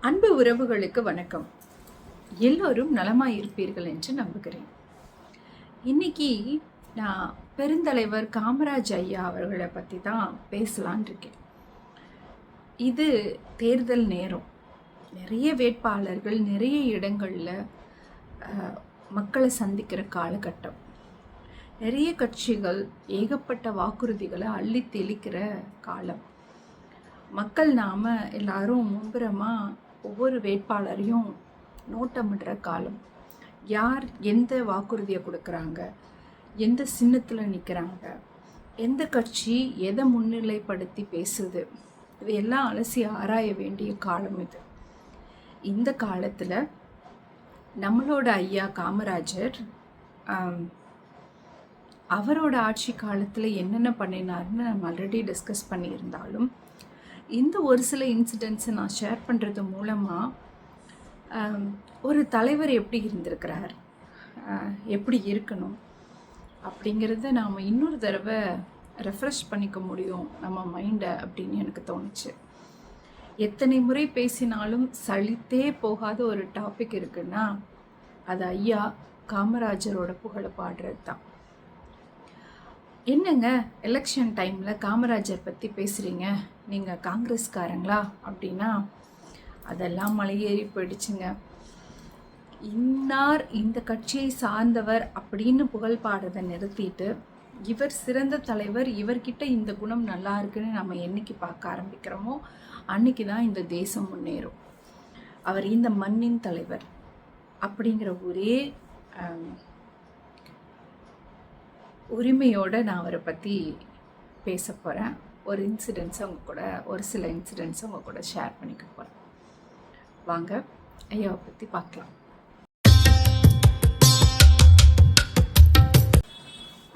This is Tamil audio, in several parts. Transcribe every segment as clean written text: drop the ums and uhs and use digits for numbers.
அன்பு உறவுகளுக்கு வணக்கம். எல்லோரும் நலமாய் இருப்பீர்கள் என்று நம்புகிறேன். இன்னைக்கு நான் பெருந்தலைவர் காமராஜ் ஐயா அவர்களை பற்றி தான் பேசலான் இருக்கேன். இது தேர்தல் நேரம். நிறைய வேட்பாளர்கள் நிறைய இடங்களில் மக்களை சந்திக்கிற காலகட்டம். நிறைய கட்சிகள் ஏகப்பட்ட வாக்குறுதிகளை அள்ளி தெளிக்கிற காலம். மக்கள் நாம் எல்லாரும் மும்புறமாக ஒவ்வொரு வேட்பாளரையும் நோட்டமிடுற காலம். யார் எந்த வாக்குறுதியை கொடுக்குறாங்க, எந்த சின்னத்தில் நிற்கிறாங்க, எந்த கட்சி எதை முன்னிலைப்படுத்தி பேசுது, இதையெல்லாம் அலசி ஆராய வேண்டிய காலம் இது. இந்த காலத்தில் நம்மளோட ஐயா காமராஜர் அவரோட ஆட்சி காலத்தில் என்னென்ன பண்ணினார்னு நம்ம ஆல்ரெடி டிஸ்கஸ் பண்ணியிருந்தாலும் இந்த ஒரு சில இன்சிடென்ட்ஸை நான் ஷேர் பண்ணுறது மூலமாக ஒரு தலைவர் எப்படி இருந்திருக்கிறார், எப்படி இருக்கணும் அப்படிங்கிறத நாம் இன்னொரு தடவை ரெஃப்ரெஷ் பண்ணிக்க முடியும் நம்ம மைண்டை அப்படின்னு எனக்கு தோணுச்சு. எத்தனை முறை பேசினாலும் சலித்தே போகாத ஒரு டாபிக் இருக்குன்னா அது ஐயா காமராஜரோட புகழை பாடுறது தான். என்னங்க எலெக்ஷன் டைமில் காமராஜர் பற்றி பேசுகிறீங்க, நீங்கள் காங்கிரஸ்காரங்களா அப்படின்னா அதெல்லாம் மலையேறி போயிடுச்சுங்க. இன்னார் இந்த கட்சியை சார்ந்தவர் அப்படின்னு புகழ் பாடுறதை நிறுத்திட்டு இவர் சிறந்த தலைவர், இவர்கிட்ட இந்த குணம் நல்லா இருக்குன்னு நம்ம என்னைக்கு பார்க்க ஆரம்பிக்கிறோமோ அன்னைக்கு தான் இந்த தேசம் முன்னேறும். அவர் இந்த மண்ணின் தலைவர் அப்படிங்கிற ஒரே உரிமையோடு நான் அவரை பற்றி பேச போகிறேன். ஒரு சில இன்சிடென்ட்ஸை உங்கள் கூட ஷேர் பண்ணிக்க போகிறேன். வாங்க ஐயாவை பற்றி பார்க்கலாம்.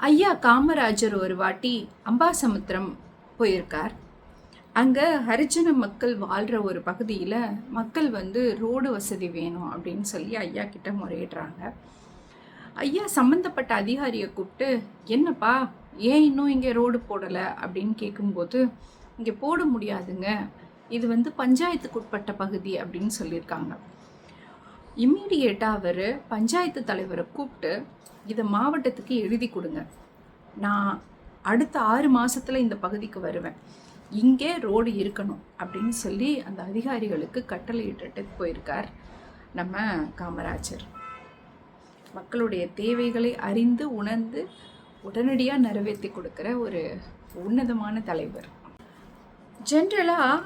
ஐயா காமராஜர் ஒரு வாட்டி அம்பாசமுத்திரம் போயிருக்கார். அங்கே ஹரிஜன மக்கள் வாழ்கிற ஒரு பகுதியில் மக்கள் ரோடு வசதி வேணும் அப்படின்னு சொல்லி ஐயா கிட்ட முறையிடுறாங்க. ஐயா சம்மந்தப்பட்ட அதிகாரியை கூப்பிட்டு, என்னப்பா ஏன் இன்னும் இங்கே ரோடு போடலை அப்படின்னு கேட்கும்போது, இங்கே போட முடியாதுங்க, இது பஞ்சாயத்துக்கு உட்பட்ட பகுதி அப்படின்னு சொல்லியிருக்காங்க. இம்மீடியேட்டாக அவர் பஞ்சாயத்து தலைவரை கூப்பிட்டு இதை மாவட்டத்துக்கு எழுதி கொடுங்க, நான் அடுத்த 6 மாதத்தில் இந்த பகுதிக்கு வருவேன், இங்கே ரோடு இருக்கணும் அப்படின்னு சொல்லி அந்த அதிகாரிகளுக்கு கட்டளை இட்டுட்டு போயிருக்கார் நம்ம காமராஜர். மக்களுடைய தேவைகளை அறிந்து உணர்ந்து உடனடியாக நிறைவேற்றி கொடுக்குற ஒரு உன்னதமான தலைவர். ஜென்ரலாக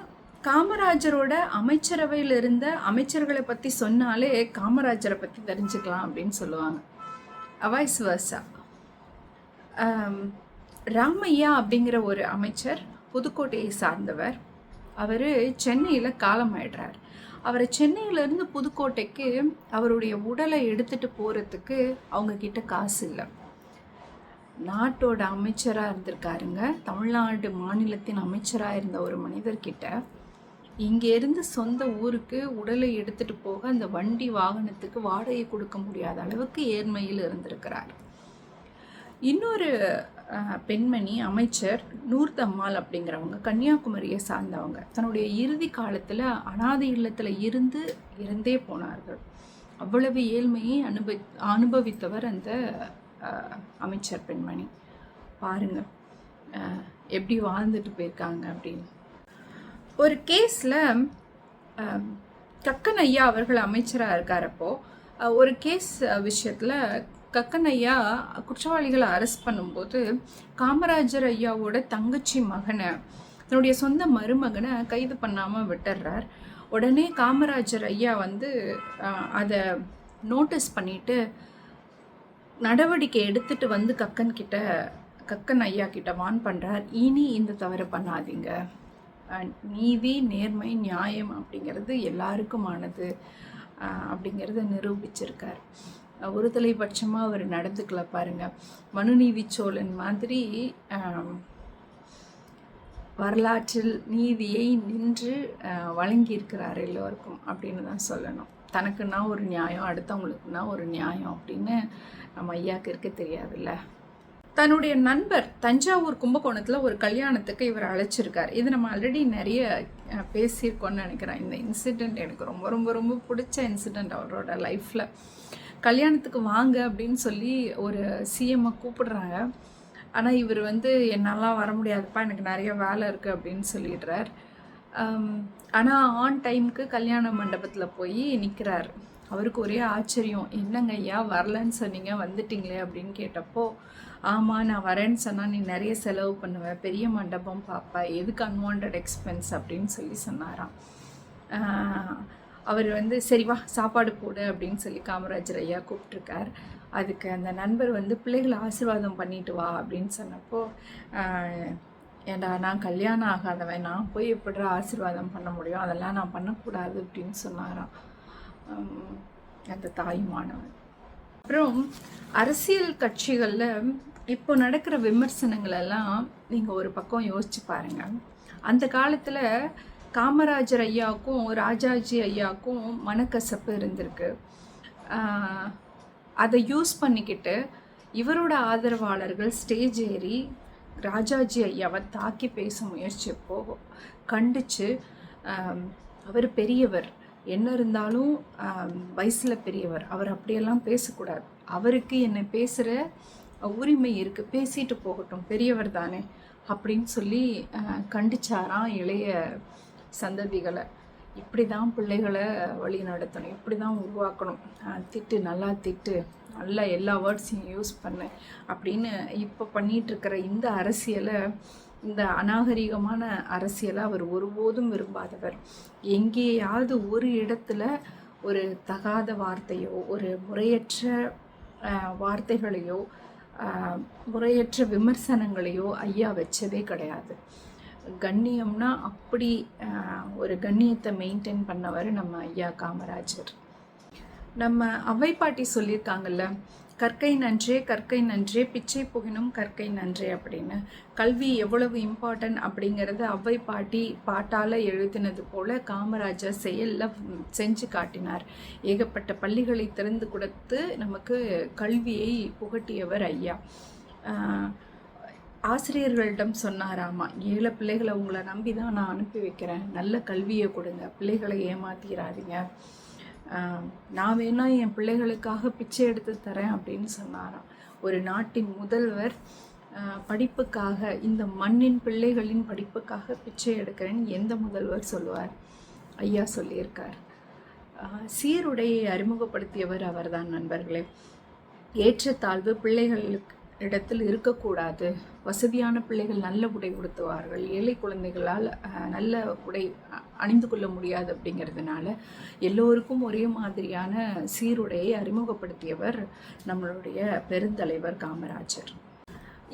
காமராஜரோட அமைச்சரவையில் இருந்த அமைச்சர்களை பற்றி சொன்னாலே காமராஜரை பற்றி தெரிஞ்சுக்கலாம் அப்படின்னு சொல்லுவாங்க. Wise versa. ராமையா அப்படிங்கிற ஒரு அமைச்சர் புதுக்கோட்டையை சார்ந்தவர். அவர் சென்னையில் காலமாயிடுறார். அவரை சென்னையிலேருந்து புதுக்கோட்டைக்கு அவருடைய உடலை எடுத்துகிட்டு போகிறதுக்கு அவங்கக்கிட்ட காசு இல்லை. நாட்டோட அமைச்சராக இருந்திருக்காருங்க. தமிழ்நாடு மாநிலத்தின் அமைச்சராக இருந்த ஒரு மனிதர்கிட்ட இங்கேருந்து சொந்த ஊருக்கு உடலை எடுத்துகிட்டு போக அந்த வண்டி வாகனத்துக்கு வாடகை கொடுக்க முடியாத அளவுக்கு ஏழ்மையில் இருந்திருக்கிறார். இன்னொரு பெண்மணி அமைச்சர் நூர்தம்மாள் அப்படிங்கிறவங்க கன்னியாகுமரியை சார்ந்தவங்க. தன்னுடைய இறுதி காலத்தில் அனாதை இல்லத்தில் இறந்தே போனார்கள். அவ்வளவு ஏழ்மையை அனுபவித்தவர் அந்த அமைச்சர் பெண்மணி. பாருங்க எப்படி வாழ்ந்துட்டு போயிருக்காங்க அப்படின்னு. ஒரு கேஸில் கக்கன் ஐயா அவர்கள் அமைச்சராக இருக்காரப்போ ஒரு கேஸ் விஷயத்தில் கக்கன் ஐயா குற்றவாளிகளை அரெஸ்ட் பண்ணும்போது காமராஜர் ஐயாவோட தங்கச்சி மகனை, தன்னுடைய சொந்த மருமகனை கைது பண்ணாமல் விட்டுடுறார். உடனே காமராஜர் ஐயா அதை நோட்டீஸ் பண்ணிட்டு நடவடிக்கை எடுத்துட்டு கக்கன் ஐயா கிட்ட வான் பண்ணுறார், இனி இந்த தவறு பண்ணாதீங்க, நீதி நேர்மை நியாயம் அப்படிங்கிறது எல்லாருக்குமானது அப்படிங்கிறத நிரூபிச்சிருக்கார். ஒரு தலைபட்சமாக அவர் நடந்துக்கல பாருங்க. மனுநீதி சோழன் மாதிரி வரலாற்றில் நீதியை நின்று வழங்கியிருக்கிறார் எல்லோருக்கும் அப்படின்னு தான் சொல்லணும். தனக்குன்னா ஒரு நியாயம், அடுத்தவங்களுக்குன்னா ஒரு நியாயம் அப்படின்னு நம்ம ஐயாவுக்கு இருக்க தெரியாதுல்ல. தன்னுடைய நண்பர் தஞ்சாவூர் கும்பகோணத்தில் ஒரு கல்யாணத்துக்கு இவர் அழைச்சிருக்கார். இது நம்ம ஆல்ரெடி நிறைய பேசியிருக்கோன்னு நினைக்கிறேன். இந்த இன்சிடெண்ட் எனக்கு ரொம்ப ரொம்ப ரொம்ப பிடிச்ச இன்சிடெண்ட் அவரோட லைஃப்பில். கல்யாணத்துக்கு வாங்க அப்படின்னு சொல்லி ஒரு சிஎம்மை கூப்பிடுறாங்க. ஆனால் இவர் வந்து என்னாலாம் வர முடியாதுப்பா, எனக்கு நிறைய வேலை இருக்குது அப்படின்னு சொல்லிடுறார். ஆனால் ஆன் டைமுக்கு கல்யாண மண்டபத்தில் போய் நிற்கிறார். அவருக்கு ஒரே ஆச்சரியம், என்னங்க ஐயா வரலன்னு சொன்னீங்க, வந்துட்டிங்களே அப்படின்னு கேட்டப்போ, ஆமாம் நான் வரேன்னு சொன்னால் நீ நிறைய செலவு பண்ணுவேன், பெரிய மண்டபம் பார்ப்ப, எதுக்கு அன்வான்ட் எக்ஸ்பென்ஸ் அப்படின்னு சொல்லி சொன்னாராம். அவர் வந்து சரி வா சாப்பாடு போடு அப்படின்னு சொல்லி காமராஜர் ஐயா கூப்பிட்ருக்கார். அதுக்கு அந்த நண்பர் வந்து பிள்ளைகளை ஆசீர்வாதம் பண்ணிட்டு வா அப்படின்னு சொன்னப்போ, ஏண்டா நான் கல்யாணம் ஆகாதவன், நான் போய் எப்படி ஆசீர்வாதம் பண்ண முடியும், அதெல்லாம் நான் பண்ணக்கூடாது அப்படின்னு சொன்னாராம் அந்த தாயுமானவன். அப்புறம் அரசியல் கட்சிகளில் இப்போ நடக்கிற விமர்சனங்கள் எல்லாம் நீங்கள் ஒரு பக்கம் யோசிச்சு பாருங்கள். அந்த காலத்தில் காமராஜர் ஐயாவுக்கும் ராஜாஜி ஐயாவுக்கும் மனக்கசப்பு இருந்திருக்கு. அதை யூஸ் பண்ணிக்கிட்டு இவரோட ஆதரவாளர்கள் ஸ்டேஜ் ஏறி ராஜாஜி ஐயாவை தாக்கி பேச முயற்சிப்போ கண்டித்து, அவர் பெரியவர், என்ன இருந்தாலும் வயசில் பெரியவர், அவர் அப்படியெல்லாம் பேசக்கூடாது, அவருக்கு என்னை பேசுகிற உரிமை இருக்குது, பேசிட்டு போகட்டும், பெரியவர் தானே அப்படின்னு சொல்லி கண்டிச்சாராம் இளைய சந்ததிகளை. இப்படி தான் பிள்ளைகளை வழி நடத்தணும், இப்படி தான் உருவாக்கணும், திட்டு நல்லா திட்டு, நல்லா எல்லா வேர்ட்ஸையும் யூஸ் பண்ணு அப்படின்னு இப்போ பண்ணிகிட்ருக்கிற இந்த அரசியலை, இந்த அநாகரிகமான அரசியலை அவர் ஒருபோதும் விரும்பாதவர். எங்கேயாவது ஒரு இடத்துல ஒரு தகாத வார்த்தையோ, ஒரு முறையற்ற வார்த்தைகளையோ, முறையற்ற விமர்சனங்களையோ ஐயா வச்சதே கிடையாது. கண்ணியம்னா அப்படி ஒரு கண்ணியத்தை மெயின்டைன் பண்ணவர் நம்ம ஐயா காமராஜர். நம்ம அவ்வை பாட்டி சொல்லியிருக்காங்கல்ல, கற்கை நன்றே கற்கை நன்றே பிச்சை புகினும் கற்கை நன்றே அப்படின்னு. கல்வி எவ்வளவு இம்பார்ட்டன்ட் அப்படிங்கிறது அவ்வை பாட்டி பாட்டால் எழுதினது போல் காமராஜர் செயலில் செஞ்சு காட்டினார். ஏகப்பட்ட பள்ளிகளை திறந்து கொடுத்து நமக்கு கல்வியை புகட்டியவர் ஐயா. ஆசிரியர்களிடம் சொன்னாராமா, 7 பிள்ளைகளை உங்களை நம்பி தான் நான் அனுப்பி வைக்கிறேன், நல்ல கல்வியை கொடுங்க, பிள்ளைகளை ஏமாத்திராதீங்க, நான் வேணா என் பிள்ளைகளுக்காக பிச்சை எடுத்து தரேன் அப்படின்னு சொன்னாராம். ஒரு நாட்டின் முதல்வர் படிப்புக்காக, இந்த மண்ணின் பிள்ளைகளின் படிப்புக்காக பிச்சை எடுக்கிறேன்னு எந்த முதல்வர் சொல்லுவார்? ஐயா சொல்லியிருக்கார். சீருடையை அறிமுகப்படுத்தியவர் அவர்தான் நண்பர்களே. ஏற்றத்தாழ்வு பிள்ளைகளுக்கு இடத்தில் இருக்கக்கூடாது. வசதியான பிள்ளைகள் நல்ல உடை உடுத்துவார்கள், ஏழை குழந்தைகளால் நல்ல உடை அணிந்து கொள்ள முடியாது அப்படிங்கிறதுனால எல்லோருக்கும் ஒரே மாதிரியான சீருடையை அறிமுகப்படுத்தியவர் நம்மளுடைய பெருந்தலைவர் காமராஜர்.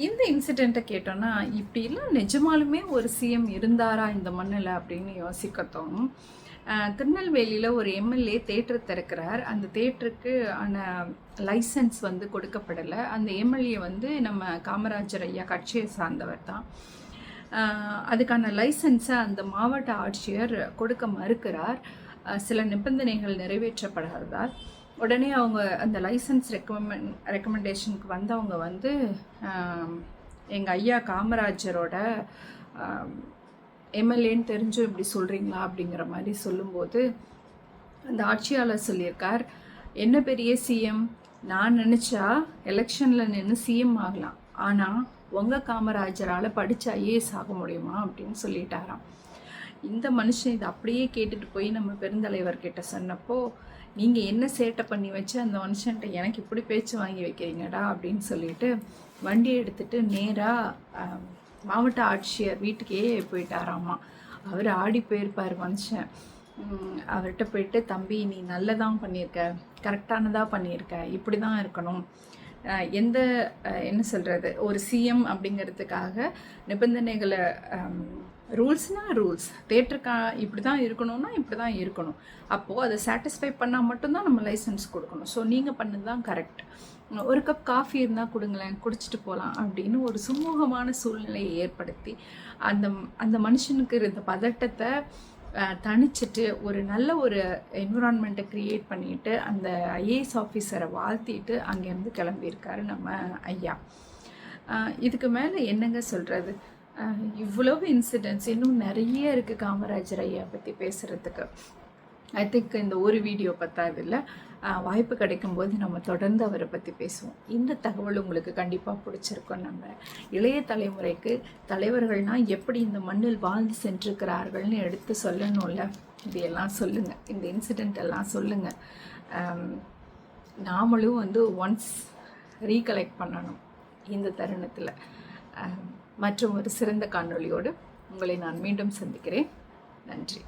இந்த இன்சிடெண்ட்டை கேட்டோன்னா, இப்படிலாம் நிஜமாலுமே ஒரு சிஎம் இருந்தாரா இந்த மண்ணில் அப்படின்னு யோசிக்க தோணும். திருநெல்வேலியில் ஒரு எம்எல்ஏ தேட்டர் திறக்கிறார். அந்த தேட்டருக்கு ஆன லைசன்ஸ் வந்து கொடுக்கப்படலை. அந்த எம்எல்ஏ வந்து நம்ம காமராஜர் ஐயா கட்சியை சார்ந்தவர் தான். அதுக்கான லைசன்ஸை அந்த மாவட்ட ஆட்சியர் கொடுக்க மறுக்கிறார். சில நிபந்தனைகள் நிறைவேற்றப்படாததால் உடனே அவங்க அந்த லைசன்ஸ் ரெக்கமெண்டேஷனுக்கு வந்தவங்க வந்து எங்கள் ஐயா காமராஜரோட எம்எல்ஏன்னு தெரிஞ்சும் இப்படி சொல்கிறீங்களா அப்படிங்கிற மாதிரி சொல்லும்போது அந்த ஆட்சியாளர் சொல்லியிருக்கார், என்ன பெரிய சிஎம், நான் நினச்சா எலெக்ஷனில் நின்று சிஎம் ஆகலாம், ஆனால் உங்கள் காமராஜரால் படித்த ஐஏஎஸ் ஆக முடியுமா அப்படின்னு சொல்லிட்டாராம். இந்த மனுஷன் இதை அப்படியே கேட்டுட்டு போய் நம்ம பெருந்தலைவர்கிட்ட சொன்னப்போ, நீங்கள் என்ன சேட்டை பண்ணி வச்சு அந்த மனுஷன்ட்ட எனக்கு இப்படி பேச்சு வாங்கி வைக்கிறீங்கடா அப்படின்னு சொல்லிட்டு வண்டியை எடுத்துகிட்டு நேராக மாவட்ட ஆட்சியர் வீட்டுக்கே போயிட்டாராம்மா. அவர் ஆடி போயிருப்பார் மனுஷன். அவர்கிட்ட போயிட்டு, தம்பி நீ நல்லதான் பண்ணியிருக்க, கரெக்டானதாக பண்ணியிருக்க, இப்படி தான் இருக்கணும், எந்த என்ன சொல்கிறது, ஒரு சிஎம் அப்படிங்கிறதுக்காக நிபந்தனைகளை, ரூல்ஸ்னால் ரூல்ஸ், தேட்டருக்கா இப்படி தான் இருக்கணும்னா இப்படி தான் இருக்கணும், அப்போது அதை சாட்டிஸ்ஃபை பண்ணால் மட்டும்தான் நம்ம லைசன்ஸ் கொடுக்கணும், ஸோ நீங்கள் பண்ணது தான் கரெக்ட், ஒரு கப் காஃபி இருந்தால் கொடுங்களேன், குடிச்சிட்டு போகலாம் அப்படின்னு ஒரு சுமூகமான சூழ்நிலையை ஏற்படுத்தி அந்த மனுஷனுக்கு இருந்த பதட்டத்தை தணிச்சிட்டு ஒரு நல்ல ஒரு என்விரான்மெண்ட்டை க்ரியேட் பண்ணிட்டு அந்த ஐஏஎஸ் ஆஃபீஸரை வாழ்த்திட்டு அங்கேருந்து கிளம்பியிருக்காரு நம்ம ஐயா. இதுக்கு மேலே என்னங்க சொல்கிறது, இவ்வளவு இன்சிடென்ட்ஸ் இன்னும் நிறைய இருக்குது காமராஜர் ஐயா பற்றி பேசுகிறதுக்கு. ஐ திங்க் இந்த ஒரு வீடியோ பத்தாது இல்லை, வாய்ப்பு கிடைக்கும்போது நம்ம தொடர்ந்து அவரை பற்றி பேசுவோம். இந்த தகவல் உங்களுக்கு கண்டிப்பாக பிடிச்சிருக்கோம். நம்ம இளைய தலைமுறைக்கு தலைவர்கள்னால் எப்படி இந்த மண்ணில் வாழ்ந்து சென்றிருக்கிறார்கள்னு எடுத்து சொல்லணும்ல. இதையெல்லாம் சொல்லுங்கள், இந்த இன்சிடெண்ட் எல்லாம் சொல்லுங்கள். நாமளும் ஒன்ஸ் ரீகலெக்ட் பண்ணணும் இந்த தருணத்தில். மற்றும் ஒரு சிறந்த காணொளியோடு உங்களை நான் மீண்டும் சந்திக்கிறேன். நன்றி.